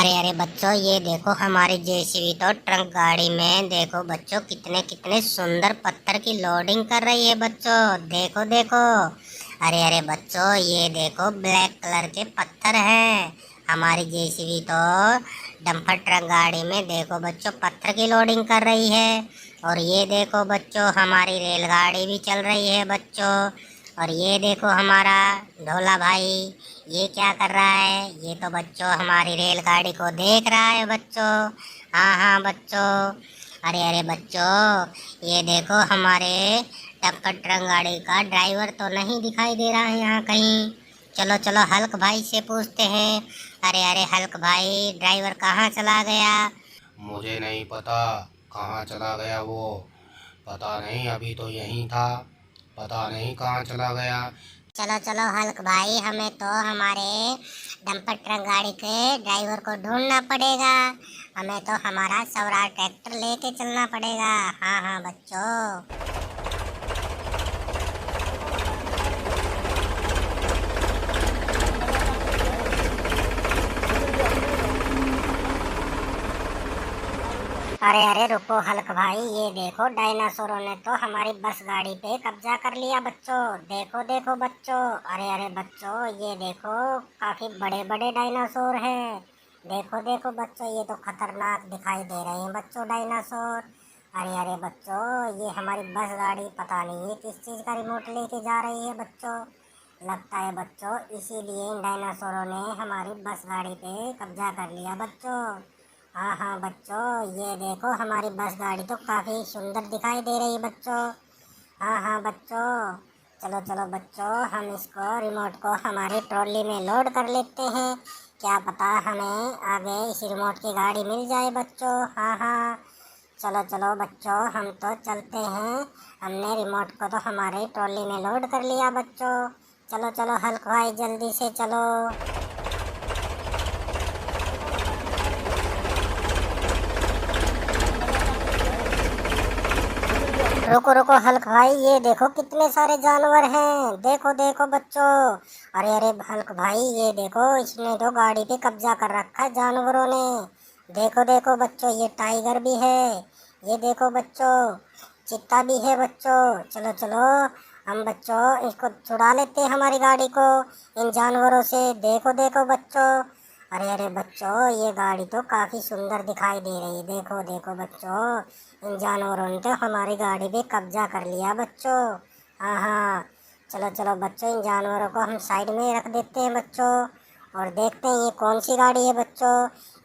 अरे अरे बच्चों, ये देखो हमारी जेसीबी तो ट्रक गाड़ी में देखो बच्चों, कितने कितने सुंदर पत्थर की लोडिंग कर रही है बच्चों। देखो देखो। अरे अरे बच्चों, ये देखो ब्लैक कलर के पत्थर हैं। हमारी जेसीबी तो डंपर ट्रक गाड़ी में देखो बच्चों, पत्थर की लोडिंग कर रही है। और ये देखो बच्चों, हमारी रेलगाड़ी भी चल रही है बच्चों। और ये देखो हमारा ढोला भाई, ये क्या कर रहा है? ये तो बच्चों हमारी रेलगाड़ी को देख रहा है बच्चों। हाँ हाँ बच्चों। अरे अरे बच्चों, ये देखो हमारे टक्कर ट्रक गाड़ी का ड्राइवर तो नहीं दिखाई दे रहा है यहाँ कहीं। चलो चलो हल्क भाई से पूछते हैं। अरे अरे हल्क भाई, ड्राइवर कहाँ चला गया? मुझे नहीं पता कहाँ चला गया वो। पता नहीं, अभी तो यहीं था। पता नहीं कहाँ चला गया। चलो चलो हल्क भाई, हमें तो हमारे डंपर ट्रक गाड़ी के ड्राइवर को ढूंढना पड़ेगा। हमें तो हमारा स्वराज ट्रैक्टर लेके चलना पड़ेगा। हाँ हाँ बच्चों। अरे अरे रुको हल्क भाई, ये देखो डायनासोरों ने तो हमारी बस गाड़ी पे कब्जा कर लिया बच्चों। देखो देखो बच्चों। अरे अरे बच्चों, ये देखो काफी बड़े बड़े डायनासोर हैं। देखो देखो बच्चों, ये तो खतरनाक दिखाई दे रहे हैं बच्चों डायनासोर। अरे अरे बच्चों, ये हमारी बस गाड़ी पता नहीं है किस चीज़ का रिमोट लेके जा रही है बच्चों। लगता है बच्चों इसीलिए इन डायनासोरों ने हमारी बस गाड़ी पे कब्जा कर लिया बच्चों। हाँ हाँ बच्चों, ये देखो हमारी बस गाड़ी तो काफ़ी सुंदर दिखाई दे रही है बच्चों। हाँ हाँ बच्चों। चलो चलो बच्चों, हम इसको रिमोट को हमारी ट्रॉली में लोड कर लेते हैं। क्या पता हमें आगे इस रिमोट की गाड़ी मिल जाए बच्चों। हाँ हाँ। चलो चलो बच्चों, हम तो चलते हैं। हमने रिमोट को तो हमारे ट्रॉली में लोड कर लिया बच्चों। चलो चलो हल्क भाई, जल्दी से चलो। रुको रुको हल्क भाई, ये देखो कितने सारे जानवर हैं। देखो देखो बच्चों। अरे अरे हल्क भाई, ये देखो इसने तो गाड़ी पे कब्जा कर रखा है जानवरों ने। देखो देखो बच्चों, ये टाइगर भी है। ये देखो बच्चों, चीता भी है बच्चों। चलो चलो, हम बच्चों इसको छुड़ा लेते हैं हमारी गाड़ी को इन जानवरों से। देखो देखो बच्चों। अरे अरे बच्चों, ये गाड़ी तो काफ़ी सुंदर दिखाई दे रही है। देखो देखो बच्चों, इन जानवरों ने तो हमारी गाड़ी पे कब्जा कर लिया बच्चों। हाँ हाँ। चलो चलो बच्चों, इन जानवरों को हम साइड में रख देते हैं बच्चों। और देखते हैं ये कौन सी गाड़ी है बच्चों।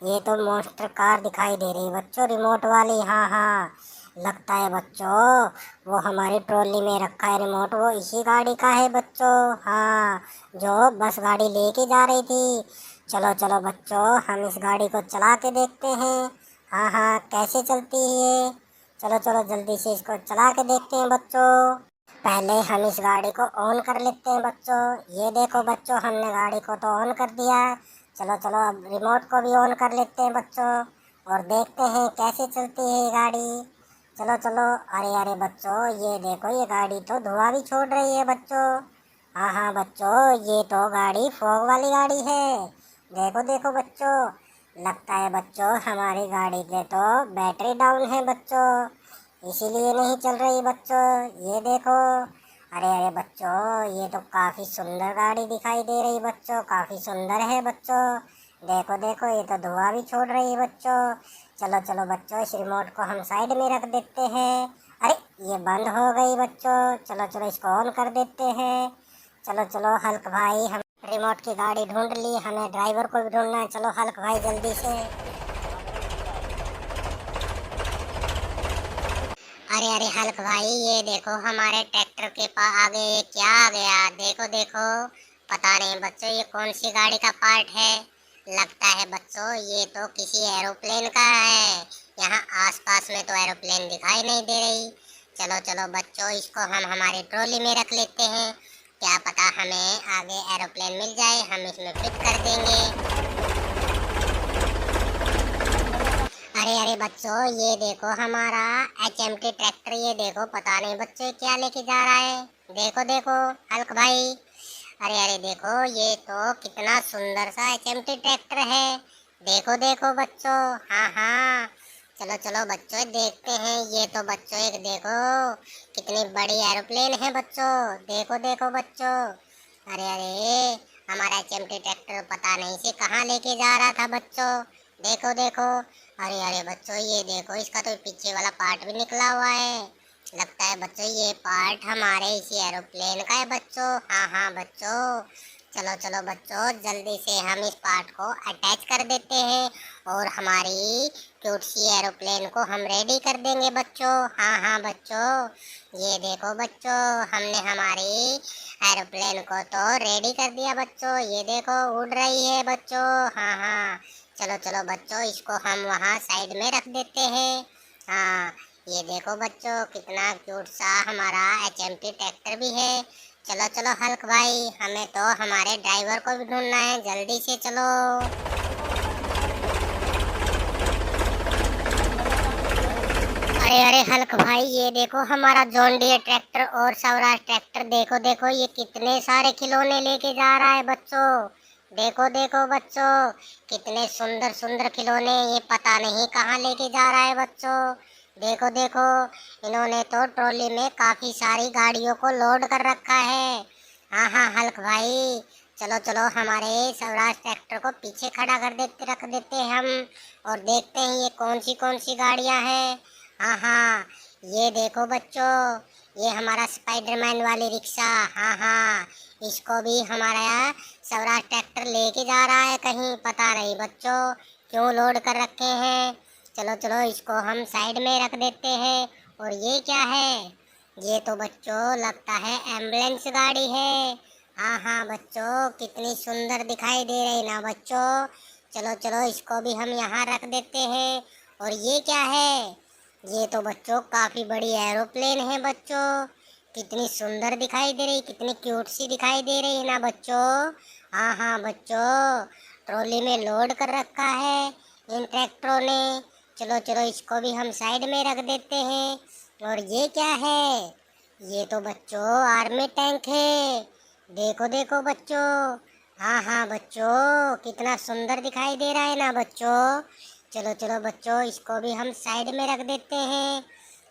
ये तो मॉन्स्टर कार दिखाई दे रही है बच्चों, रिमोट वाली। हाँ हाँ। लगता है बच्चों वो हमारी ट्रॉली में रखा है रिमोट, वो इसी गाड़ी का है बच्चों। हाँ, जो बस गाड़ी लेके जा रही थी। चलो चलो बच्चों, हम इस गाड़ी को चला के देखते हैं। हाँ हाँ, कैसे चलती है ये। चलो चलो जल्दी से इसको चला के देखते हैं बच्चों। पहले हम इस गाड़ी को ऑन कर लेते हैं बच्चों। ये देखो बच्चों, हमने गाड़ी को तो ऑन कर दिया। चलो चलो अब रिमोट को भी ऑन कर लेते हैं बच्चों। और देखते हैं कैसे चलती है ये गाड़ी। चलो चलो। अरे अरे बच्चों, ये देखो ये गाड़ी तो धुआं भी छोड़ रही है बच्चों। हाँ हाँ बच्चों, ये तो गाड़ी फॉग वाली गाड़ी है। देखो देखो बच्चों। लगता है बच्चों हमारी गाड़ी के तो बैटरी डाउन है बच्चों, इसीलिए नहीं चल रही बच्चों। ये देखो। अरे अरे बच्चों, ये तो काफ़ी सुंदर गाड़ी दिखाई दे रही बच्चों, काफ़ी सुंदर है बच्चों। देखो देखो, ये तो धुआं भी छोड़ रही है बच्चों। चलो चलो बच्चों, इस रिमोट को हम साइड में रख देते हैं। अरे, ये बंद हो गई बच्चों। चलो चलो इसको ऑन कर देते हैं। चलो चलो हल्क भाई, हम रिमोट की गाड़ी ढूंढ ली, हमें ड्राइवर को भी ढूंढना है। चलो हल्क भाई जल्दी से। अरे अरे हल्क भाई, ये देखो हमारे ट्रैक्टर के पास आगे ये क्या आ गया। देखो देखो। पता नहीं बच्चों ये कौन सी गाड़ी का पार्ट है। लगता है बच्चों ये तो किसी एरोप्लेन का है। यहाँ आसपास में तो एरोप्लेन दिखाई नहीं दे रही। चलो चलो बच्चों, इसको हम हमारी ट्रॉली में रख लेते हैं। क्या पता हमें आगे एरोप्लेन मिल जाए, हम इसमें फिट कर देंगे। अरे अरे बच्चों, ये देखो हमारा HMT ट्रैक्टर। ये देखो पता नहीं बच्चों ये क्या लेके जा रहा है। देखो देखो हल्क भाई। अरे अरे देखो, ये तो कितना सुंदर सा HMT ट्रैक्टर है। देखो देखो बच्चों, हाँ हाँ, चलो चलो बच्चों देखते हैं। ये तो बच्चों एक देखो कितनी बड़ी एरोप्लेन है बच्चों। देखो देखो बच्चों, अरे अरे हमारा एचएमटी ट्रैक्टर पता नहीं से कहाँ लेके जा रहा था बच्चों। देखो देखो, अरे अरे बच्चों ये देखो, इसका तो पीछे वाला पार्ट भी निकला हुआ है। लगता है बच्चों ये पार्ट हमारे इसी एरोप्लेन का है बच्चों। हाँ हाँ बच्चों, चलो चलो बच्चों जल्दी से हम इस पार्ट को अटैच कर देते हैं और हमारी क्यूट सी एरोप्लेन को हम रेडी कर देंगे बच्चों। हाँ हाँ बच्चों, ये देखो बच्चों, हमने हमारी एरोप्लेन को तो रेडी कर दिया बच्चों। ये देखो उड़ रही है बच्चों। हाँ हाँ, चलो चलो बच्चों इसको हम वहाँ साइड में रख देते हैं। हाँ, ये देखो बच्चों कितना क्यूट सा हमारा एचएमटी ट्रैक्टर भी है। चलो चलो हल्क भाई, हमें तो हमारे ड्राइवर को भी ढूंढना है, जल्दी से चलो। अरे अरे हल्क भाई, ये देखो हमारा जॉन डियर ट्रैक्टर और स्वराज ट्रैक्टर। देखो देखो ये कितने सारे खिलौने लेके जा रहा है बच्चों। देखो देखो बच्चों, कितने सुंदर सुंदर खिलौने, ये पता नहीं कहाँ लेके जा रहा है बच्चों। देखो देखो, इन्होंने तो ट्रॉली में काफी सारी गाड़ियों को लोड कर रखा है। हाँ हाँ हल्क भाई, चलो चलो हमारे स्वराज ट्रैक्टर को पीछे खड़ा कर देते, रख देते हैं हम, और देखते हैं ये कौन सी गाड़ियां हैं। हाँ हाँ, ये देखो बच्चों, ये हमारा स्पाइडरमैन वाली रिक्शा। हाँ हाँ, इसको भी हमारा स्वराज ट्रैक्टर लेके जा रहा है कहीं, पता नहीं बच्चों क्यों लोड कर रखे हैं। चलो चलो इसको हम साइड में रख देते हैं। और ये क्या है? ये तो बच्चों लगता है एम्बुलेंस गाड़ी है। हाँ हाँ बच्चों, कितनी सुंदर दिखाई दे रही ना बच्चों। चलो चलो इसको भी हम यहाँ रख देते हैं। और ये क्या है? ये तो बच्चों काफी बड़ी एरोप्लेन है बच्चों। कितनी सुंदर दिखाई दे रही, कितनी क्यूट सी दिखाई दे रही है ना बच्चों। हाँ हाँ बच्चों, ट्रॉली में लोड कर रखा है इन ट्रैक्टरों ने। चलो चलो इसको भी हम साइड में रख देते हैं। और ये क्या है? ये तो बच्चों आर्मी टैंक है। देखो देखो बच्चों, हाँ हाँ बच्चों, कितना सुंदर दिखाई दे रहा है ना बच्चों। चलो चलो बच्चों इसको भी हम साइड में रख देते हैं।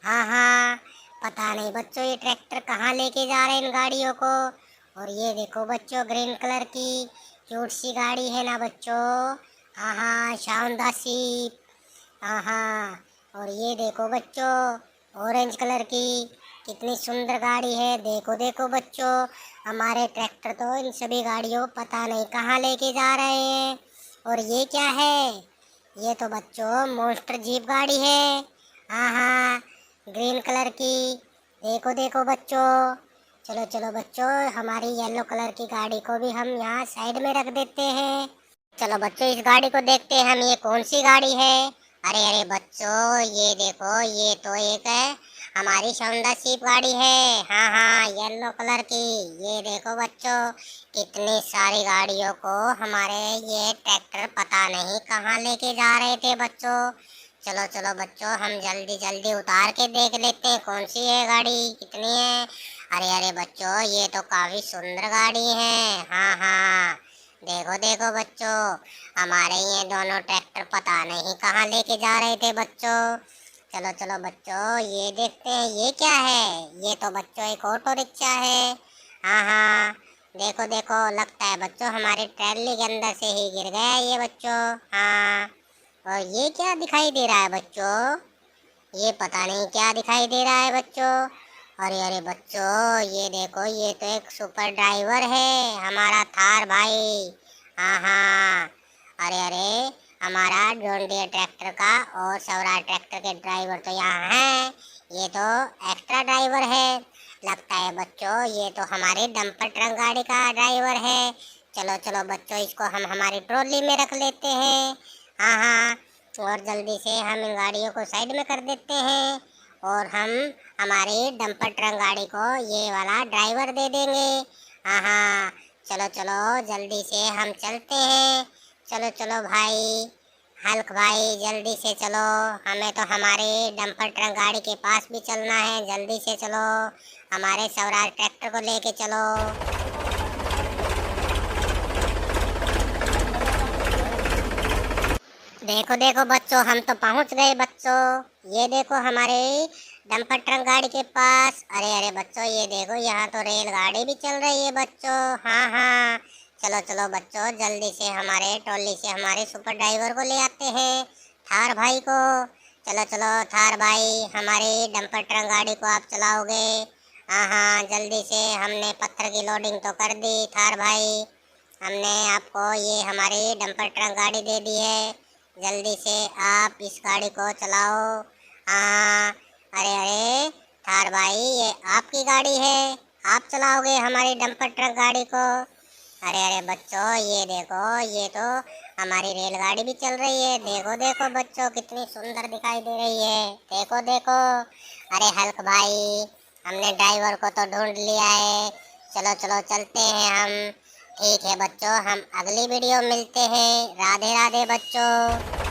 हाँ हाँ, पता नहीं बच्चों ये ट्रैक्टर कहाँ लेके जा रहे हैं इन गाड़ियों को। और ये देखो बच्चों ग्रीन कलर की क्यूट सी गाड़ी है ना बच्चों। हाँ हाँ, शानदार सी। हाँ हाँ, और ये देखो बच्चों ऑरेंज कलर की कितनी सुंदर गाड़ी है। देखो देखो बच्चों, हमारे ट्रैक्टर तो इन सभी गाड़ियों को पता नहीं कहाँ लेके जा रहे हैं। और ये क्या है? ये तो बच्चों मॉन्स्टर जीप गाड़ी है। हाँ हाँ, ग्रीन कलर की। देखो देखो बच्चों, चलो चलो बच्चों हमारी येलो कलर की गाड़ी को भी हम यहाँ साइड में रख देते हैं। चलो बच्चों इस गाड़ी को देखते हैं हम, ये कौन सी गाड़ी है। अरे अरे बच्चों ये देखो, ये तो एक है हमारी शानदार सीप गाड़ी है। हाँ हाँ, येलो कलर की। ये देखो बच्चों, कितनी सारी गाड़ियों को हमारे ये ट्रैक्टर पता नहीं कहाँ लेके जा रहे थे बच्चों। चलो चलो बच्चों हम जल्दी जल्दी उतार के देख लेते हैं कौन सी है गाड़ी, कितनी है। अरे अरे बच्चों ये तो काफी सुंदर गाड़ी है। हाँ हाँ, देखो देखो बच्चों, हमारे ये दोनों ट्रैक्टर पता नहीं कहाँ लेके जा रहे थे बच्चों। चलो चलो बच्चों ये देखते हैं ये क्या है। ये तो बच्चों एक ऑटो रिक्शा है। हाँ हाँ, देखो देखो, लगता है बच्चों हमारे ट्रैली के अंदर से ही गिर गया ये बच्चों। हाँ, और ये क्या दिखाई दे रहा है बच्चों? ये पता नहीं क्या दिखाई दे रहा है बच्चों। अरे अरे बच्चों ये देखो, ये तो एक सुपर ड्राइवर है हमारा थार भाई। हाँ हाँ, अरे अरे हमारा जॉन डियर ट्रैक्टर का और स्वराज ट्रैक्टर के ड्राइवर तो यहाँ हैं। ये तो एक्स्ट्रा ड्राइवर है। लगता है बच्चों ये तो हमारे डंपर ट्रक गाड़ी का ड्राइवर है। चलो चलो बच्चों इसको हम हमारी ट्रॉली में रख लेते हैं। हाँ हाँ, और जल्दी से हम इन गाड़ियों को साइड में कर देते हैं और हम हमारी डंपर ट्रक गाड़ी को ये वाला ड्राइवर दे देंगे। हाँ हाँ, चलो चलो जल्दी से हम चलते हैं। चलो चलो भाई, हल्क भाई जल्दी से चलो, हमें तो हमारे डंपर ट्रक गाड़ी के पास भी चलना है। जल्दी से चलो, हमारे स्वराज ट्रैक्टर को लेके चलो। देखो देखो बच्चों, हम तो पहुंच गए बच्चों। ये देखो हमारे डंपर ट्रक गाड़ी के पास। अरे अरे बच्चों, ये देखो यहाँ तो रेलगाड़ी भी चल रही है बच्चों। हाँ हाँ, चलो चलो बच्चों, जल्दी से हमारे ट्रॉली से हमारे सुपर ड्राइवर को ले आते हैं, थार भाई को। चलो चलो थार भाई, हमारी डंपर ट्रक गाड़ी को आप चलाओगे? हाँ हाँ, जल्दी से। हमने पत्थर की लोडिंग तो कर दी थार भाई। हमने आपको ये हमारी डंपर ट्रक गाड़ी दे दी है। जल्दी से आप इस गाड़ी को चलाओ। हाँ, अरे अरे थार भाई, ये आपकी गाड़ी है, आप चलाओगे हमारी डंपर ट्रक गाड़ी को? अरे अरे बच्चों, ये देखो, ये तो हमारी रेलगाड़ी भी चल रही है। देखो देखो बच्चों, कितनी सुंदर दिखाई दे रही है। देखो देखो। अरे हल्क भाई, हमने ड्राइवर को तो ढूंढ लिया है। चलो चलो चलते हैं हम। ठीक है बच्चों, हम अगली वीडियो मिलते हैं। राधे राधे बच्चों।